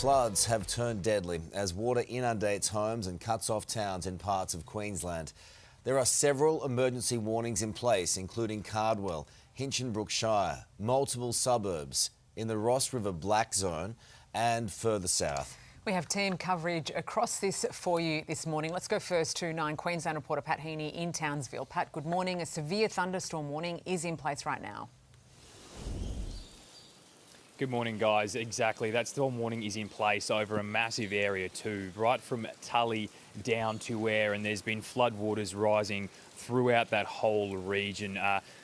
Floods have turned deadly as water inundates homes and cuts off towns in parts of Queensland. There are several emergency warnings in place, including Cardwell, Hinchinbrook Shire, multiple suburbs in the Ross River Black Zone and further south. We have team coverage across this for you this morning. Let's go first to 9 Queensland reporter Pat Heaney in Townsville. Pat, good morning. A severe thunderstorm warning is in place right now. Good morning, guys. Exactly. That storm warning is in place over a massive area too, right from Tully down to Ware, and there's been floodwaters rising throughout that whole region.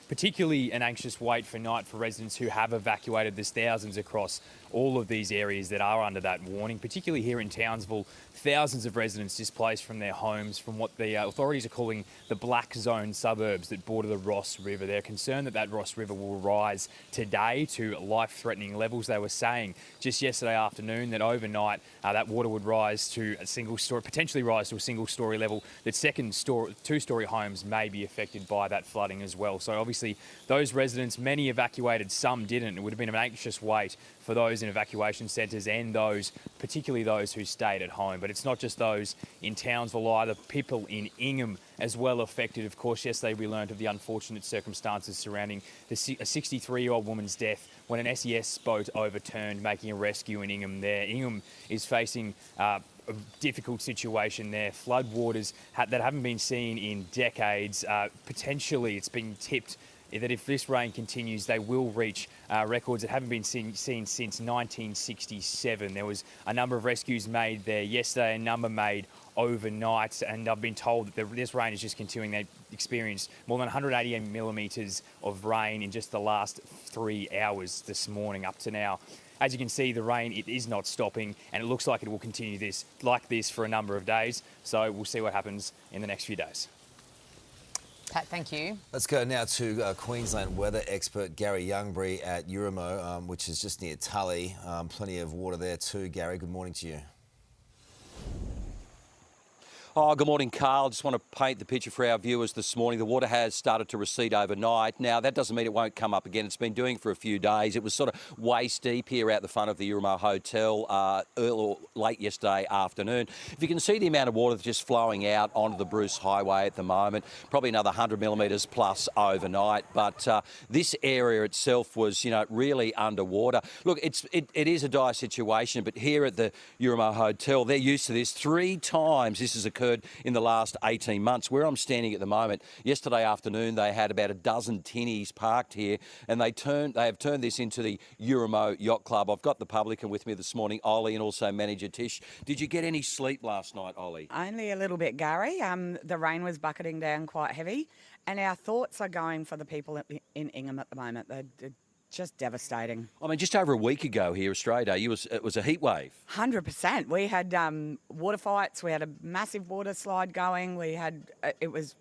Particularly an anxious wait for night for residents who have evacuated. There's thousands across all of these areas that are under that warning, particularly here in Townsville. Thousands of residents displaced from their homes from what the authorities are calling the Black Zone suburbs that border the Ross River. They're concerned that that Ross River will rise today to life-threatening levels. They were saying just yesterday afternoon that overnight that water would rise to a single story, potentially rise to a single story level. That two-story homes may be affected by that flooding as well. So obviously those residents, many evacuated, some didn't. It would have been an anxious wait for those in evacuation centres and those, particularly those who stayed at home. But it's not just those in Townsville either. People in Ingham as well affected. Of course, yesterday we learned of the unfortunate circumstances surrounding a 63-year-old woman's death when an SES boat overturned, making a rescue in Ingham there. Ingham is facing a difficult situation there. Floodwaters that haven't been seen in decades. Potentially, it's been tipped that if this rain continues, they will reach records that haven't been seen since 1967. There was a number of rescues made there yesterday, a number made overnight, and I've been told that this rain is just continuing. They experienced more than 188 millimetres of rain in just the last 3 hours this morning up to now. As you can see, the rain, it is not stopping, and it looks like it will continue like this for a number of days. So we'll see what happens in the next few days. Pat, thank you. Let's go now to Queensland weather expert Gary Youngbury at Euramo, which is just near Tully. Plenty of water there too. Gary, good morning to you. Oh, good morning, Carl. Just want to paint the picture for our viewers this morning. The water has started to recede overnight. Now, that doesn't mean it won't come up again. It's been doing for a few days. It was sort of waist deep here out the front of the Euramo Hotel early or late yesterday afternoon. If you can see the amount of water that's just flowing out onto the Bruce Highway at the moment, probably another 100 millimetres plus overnight. But this area itself was, really underwater. Look, it is a dire situation, but here at the Euramo Hotel, they're used to this. 3 times this has occurred in the last 18 months. Where I'm standing at the moment, yesterday afternoon they had about a dozen tinnies parked here, and they have turned this into the Euramo Yacht Club. I've got the publican with me this morning, Ollie, and also manager Tish. Did you get any sleep last night, Ollie? Only a little bit, Gary. The rain was bucketing down quite heavy, and our thoughts are going for the people in Ingham at the moment. They're just devastating. I mean, just over a week ago here, Australia Day, it was a heat wave. 100%. We had water fights. We had a massive water slide going. It was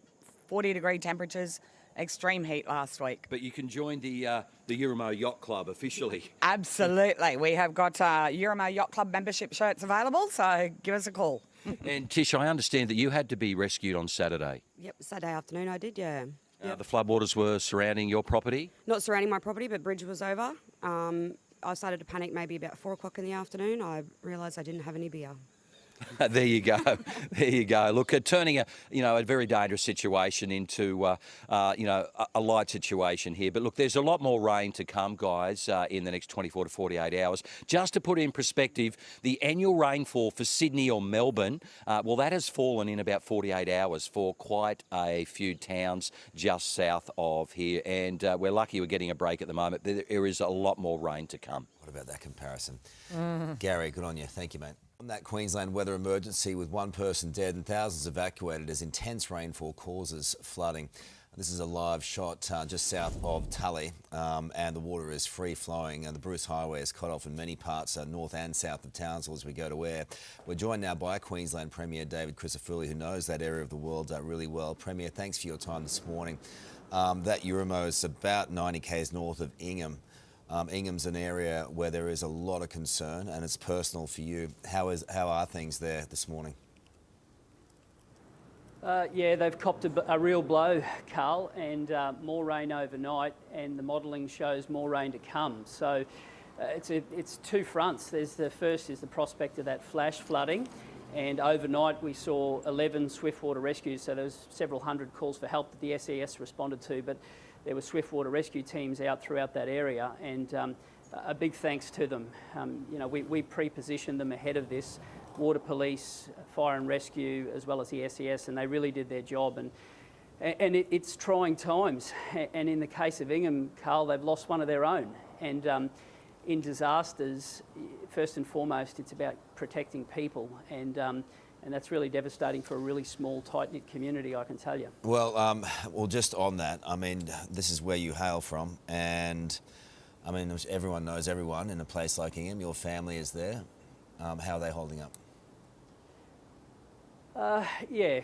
40-degree temperatures, extreme heat last week. But you can join the Euramo Yacht Club officially. Absolutely. We have got Euramo Yacht Club membership shirts available, so give us a call. And Tish, I understand that you had to be rescued on Saturday. Yep, Saturday afternoon I did, yeah. Yep. The floodwaters were surrounding your property? Not surrounding my property, but bridge was over. I started to panic maybe about 4 o'clock in the afternoon. I realised I didn't have any beer. There you go. There you go. Look, turning a very dangerous situation into a light situation here. But look, there's a lot more rain to come, guys, in the next 24 to 48 hours. Just to put it in perspective, the annual rainfall for Sydney or Melbourne, that has fallen in about 48 hours for quite a few towns just south of here. And we're lucky we're getting a break at the moment. There is a lot more rain to come. What about that comparison? Gary, good on you. Thank you, mate. On that Queensland weather emergency with 1 person dead and thousands evacuated as intense rainfall causes flooding. This is a live shot just south of Tully, and the water is free flowing, and the Bruce Highway is cut off in many parts north and south of Townsville as we go to Ware. We're joined now by Queensland Premier David Crisafulli, who knows that area of the world really well. Premier, thanks for your time this morning. That Euramo is about 90 k's north of Ingham. Ingham's an area where there is a lot of concern, and it's personal for you. How are things there this morning? Yeah, they've copped a real blow, Carl, and more rain overnight, and the modelling shows more rain to come. So It's two fronts. There's the first is the prospect of that flash flooding, and overnight we saw 11 swiftwater rescues. So there was several hundred calls for help that the SES responded to, but there were swiftwater rescue teams out throughout that area, and a big thanks to them. We pre-positioned them ahead of this. Water police, fire and rescue, as well as the SES, and they really did their job. And it's trying times. And in the case of Ingham, Carl, they've lost one of their own. And in disasters, first and foremost, it's about protecting people. And that's really devastating for a really small, tight-knit community, I can tell you. Well, just on that, I mean, this is where you hail from, and I mean, everyone knows everyone in a place like Ingham. Your family is there. How are they holding up? Yeah,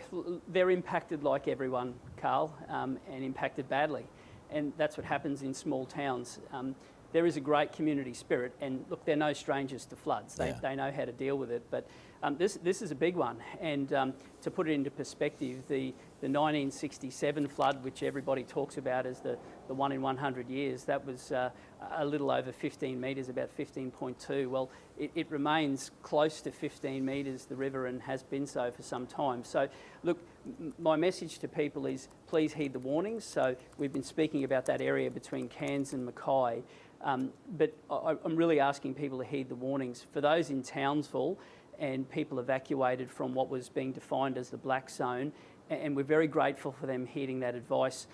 they're impacted like everyone, Carl, and impacted badly. And that's what happens in small towns. There is a great community spirit, and look, they're no strangers to floods. They know how to deal with it, but this is a big one. And to put it into perspective, the 1967 flood, which everybody talks about as the one in 100 years, that was a little over 15 metres, about 15.2. Well, it remains close to 15 metres, the river, and has been so for some time. So, look, my message to people is please heed the warnings. So we've been speaking about that area between Cairns and Mackay, but I'm really asking people to heed the warnings. For those in Townsville and people evacuated from what was being defined as the black zone, and we're very grateful for them heeding that advice.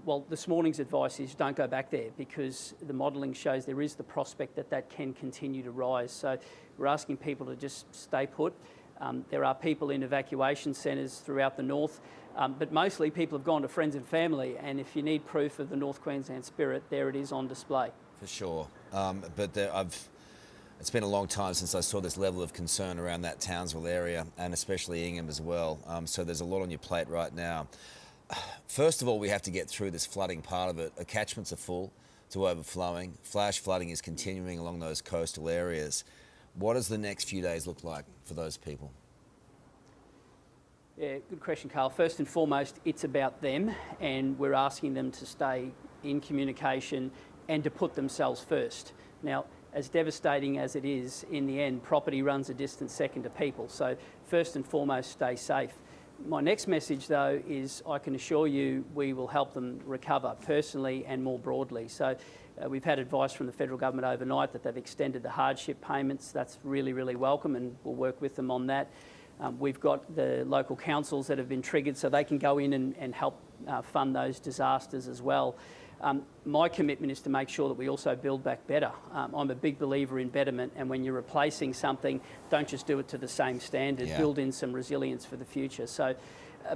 Well, this morning's advice is don't go back there, because the modelling shows there is the prospect that can continue to rise. So we're asking people to just stay put. There are people in evacuation centres throughout the north, but mostly people have gone to friends and family, and if you need proof of the North Queensland spirit, there it is on display. For sure. It's been a long time since I saw this level of concern around that Townsville area, and especially Ingham as well. So there's a lot on your plate right now. First of all, we have to get through this flooding part of it. The catchments are full to overflowing. Flash flooding is continuing along those coastal areas. What does the next few days look like for those people? Yeah, good question, Carl. First and foremost, it's about them, and we're asking them to stay in communication and to put themselves first. Now, as devastating as it is, in the end, property runs a distant second to people. So first and foremost, stay safe. My next message, though, is I can assure you we will help them recover personally and more broadly. So we've had advice from the federal government overnight that they've extended the hardship payments. That's really, really welcome, and we'll work with them on that. We've got the local councils that have been triggered, so they can go in and help fund those disasters as well. My commitment is to make sure that we also build back better. I'm a big believer in betterment, and when you're replacing something, don't just do it to the same standard. Yeah. Build in some resilience for the future. So,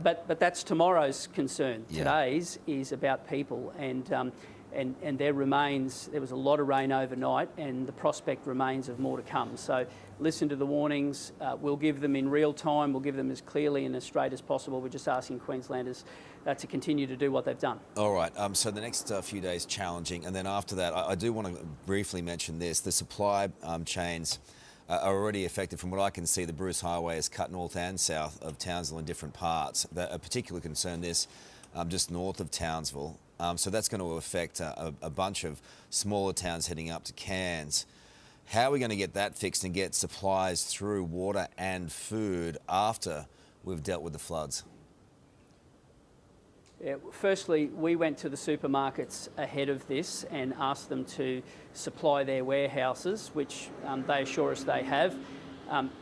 but that's tomorrow's concern. Yeah. Today's is about people, and there was a lot of rain overnight, and the prospect remains of more to come. So listen to the warnings. We'll give them in real time. We'll give them as clearly and as straight as possible. We're just asking Queenslanders to continue to do what they've done. All right, so the next few days challenging, and then after that, I do want to briefly mention this. The supply chains are already affected. From what I can see, the Bruce Highway is cut north and south of Townsville in different parts. A particular concern is just north of Townsville. So that's going to affect a bunch of smaller towns heading up to Cairns. How are we going to get that fixed and get supplies through water and food after we've dealt with the floods? Yeah, firstly, we went to the supermarkets ahead of this and asked them to supply their warehouses, which they assure us they have.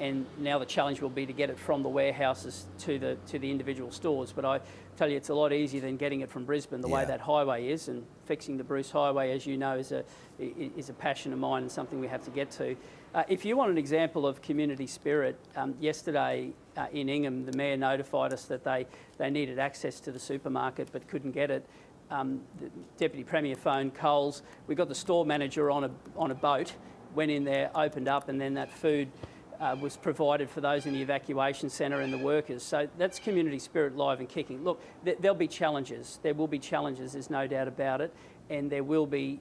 And now the challenge will be to get it from the warehouses to the individual stores. But I tell you, it's a lot easier than getting it from Brisbane, the way that highway is. And fixing the Bruce Highway, as you know, is a passion of mine and something we have to get to. If you want an example of community spirit, yesterday in Ingham, the Mayor notified us that they needed access to the supermarket but couldn't get it. The Deputy Premier phoned Coles. We got the store manager on a boat, went in there, opened up, and then that food was provided for those in the evacuation centre and the workers. So that's community spirit live and kicking. Look, there'll be challenges. There will be challenges, there's no doubt about it. And there will be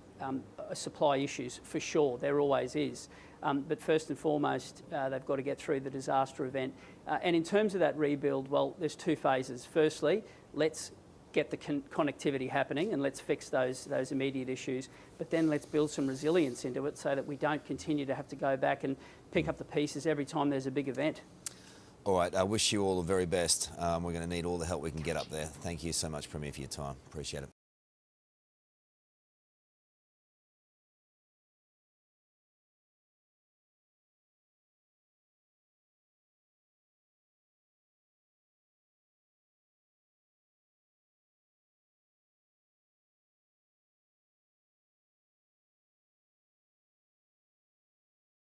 supply issues, for sure. There always is. But first and foremost, they've got to get through the disaster event. And in terms of that rebuild, well, there's two phases. Firstly, let's get the connectivity happening and let's fix those immediate issues. But then let's build some resilience into it so that we don't continue to have to go back and pick up the pieces every time there's a big event. All right, I wish you all the very best. We're going to need all the help we can get up there. Thank you so much, Premier, for your time. Appreciate it.